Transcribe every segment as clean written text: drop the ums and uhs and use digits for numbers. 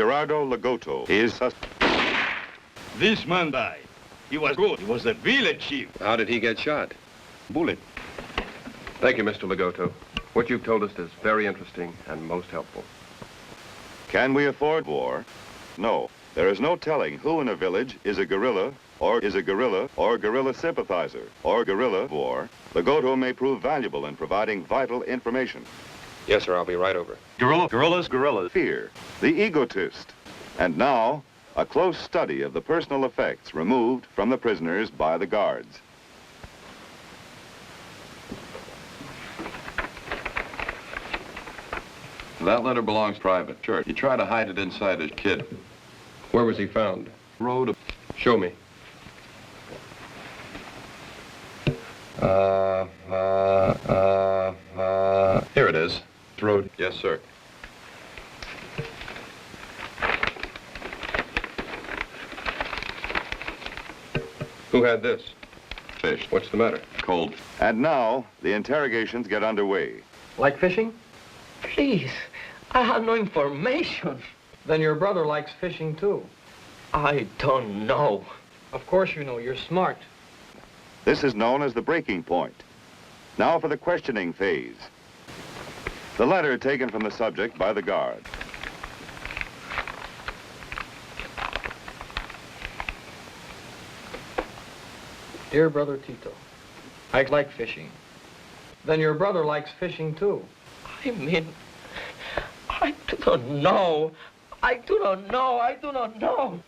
Gerardo Lagoto is This man died. He was good. He was the village chief. How did he get shot? Bullet. Thank you, Mr. Lagoto. What you've told us is very interesting and most helpful. Can we afford war? No. There is no telling who in a village is a guerrilla or guerrilla sympathizer or guerrilla war. Lagoto may prove valuable in providing vital information. Yes, sir, I'll be right over. Guerrillas. Fear, the egotist. And now, a close study of the personal effects removed from the prisoners by the guards. That letter belongs private. Sure. He tried to hide it inside his kit. Where was he found? Road. Show me. Here it is. Road. Yes, sir. Who had this? Fish. What's the matter? Cold. And now, the interrogations get underway. Like fishing? Please, I have no information. Then your brother likes fishing too. I don't know. Of course you know, you're smart. This is known as the breaking point. Now for the questioning phase. The letter taken from the subject by the guard. Dear Brother Tito, I like fishing. Then your brother likes fishing too. I mean, I do not know. I do not know.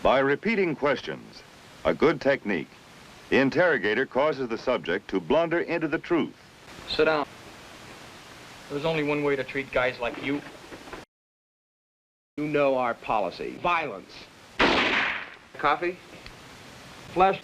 By repeating questions, a good technique, the interrogator causes the subject to blunder into the truth. Sit down. There's only one way to treat guys like you. You know our policy. Violence. Coffee? Flesh.